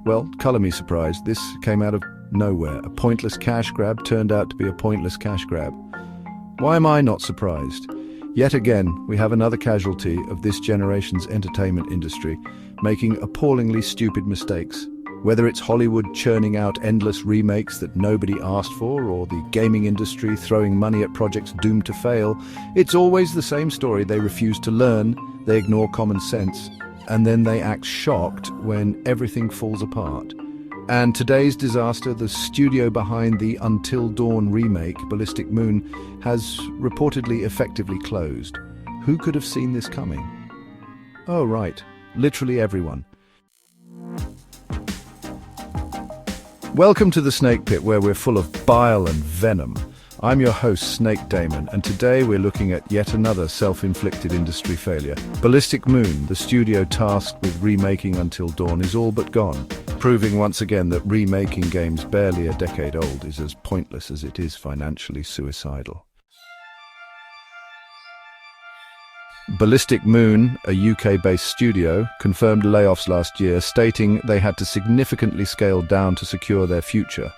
Well, color me surprised. This came out of nowhere. A pointless cash grab turned out to be a pointless cash grab. Why am I not surprised? Yet again, we have another casualty of this generation's entertainment industry, making appallingly stupid mistakes. Whether it's Hollywood churning out endless remakes that nobody asked for, or the gaming industry throwing money at projects doomed to fail, it's always the same story. They refuse to learn, they ignore common sense, and then they act shocked when everything falls apart. And today's disaster, the studio behind the Until Dawn remake, Ballistic Moon, has reportedly effectively closed. Who could have seen this coming? Oh, right. Literally everyone. Welcome to the Snake Pit, where we're full of bile and venom. I'm your host, Snake Daemon, and today we're looking at yet another self-inflicted industry failure. Ballistic Moon, the studio tasked with remaking Until Dawn, is all but gone, proving once again that remaking games barely a decade old is as pointless as it is financially suicidal. Ballistic Moon, a UK-based studio, confirmed layoffs last year, stating they had to significantly scale down to secure their future.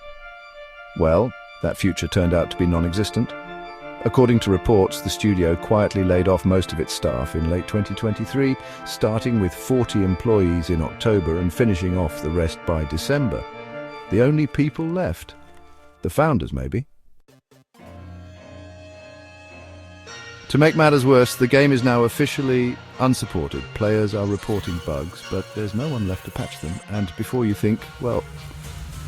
Well, that future turned out to be non-existent. According to reports, the studio quietly laid off most of its staff in late 2023, starting with 40 employees in October and finishing off the rest by December. The only people left? The founders, maybe? To make matters worse, the game is now officially unsupported. Players are reporting bugs, but there's no one left to patch them. And before you think, well,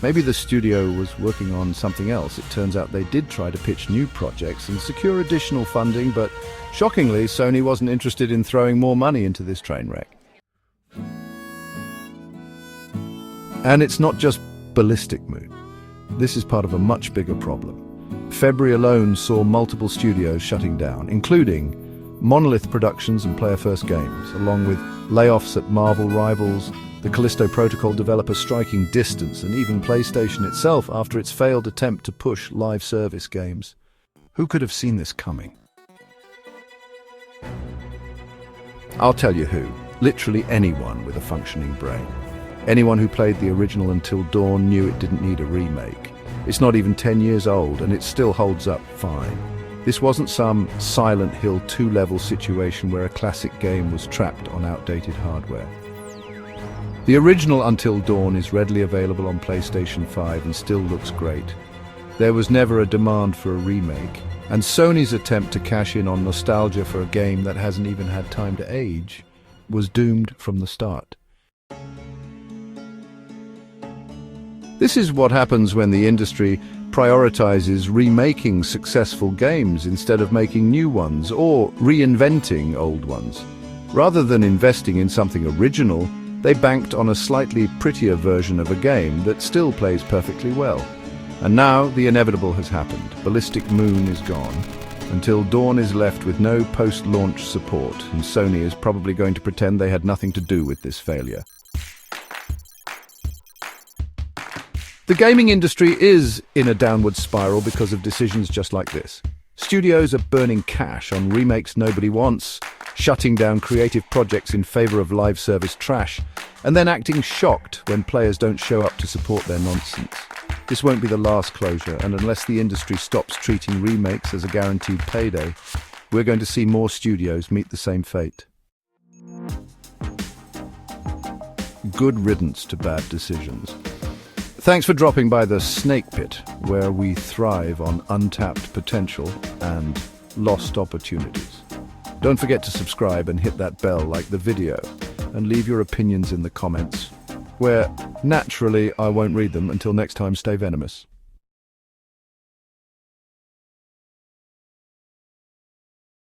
maybe the studio was working on something else, it turns out they did try to pitch new projects and secure additional funding, but shockingly, Sony wasn't interested in throwing more money into this train wreck. And it's not just Ballistic Moon. This is part of a much bigger problem. February alone saw multiple studios shutting down, including Monolith Productions and Player First Games, along with layoffs at Marvel rivals, the Callisto Protocol developer striking distance, and even PlayStation itself after its failed attempt to push live service games. Who could have seen this coming? I'll tell you who. Literally anyone with a functioning brain. Anyone who played the original Until Dawn knew it didn't need a remake. It's not even 10 years old, and it still holds up fine. This wasn't some Silent Hill 2-level situation where a classic game was trapped on outdated hardware. The original Until Dawn is readily available on PlayStation 5 and still looks great. There was never a demand for a remake, and Sony's attempt to cash in on nostalgia for a game that hasn't even had time to age was doomed from the start. This is what happens when the industry prioritizes remaking successful games instead of making new ones or reinventing old ones. Rather than investing in something original, they banked on a slightly prettier version of a game that still plays perfectly well. And now the inevitable has happened. Ballistic Moon is gone. Until Dawn is left with no post-launch support, and Sony is probably going to pretend they had nothing to do with this failure. The gaming industry is in a downward spiral because of decisions just like this. Studios are burning cash on remakes nobody wants, shutting down creative projects in favor of live service trash, and then acting shocked when players don't show up to support their nonsense. This won't be the last closure, and unless the industry stops treating remakes as a guaranteed payday, we're going to see more studios meet the same fate. Good riddance to bad decisions. Thanks for dropping by the Snake Pit, where we thrive on untapped potential and lost opportunities. Don't forget to subscribe and hit that bell like the video, and leave your opinions in the comments, where naturally I won't read them. Until next time, stay venomous.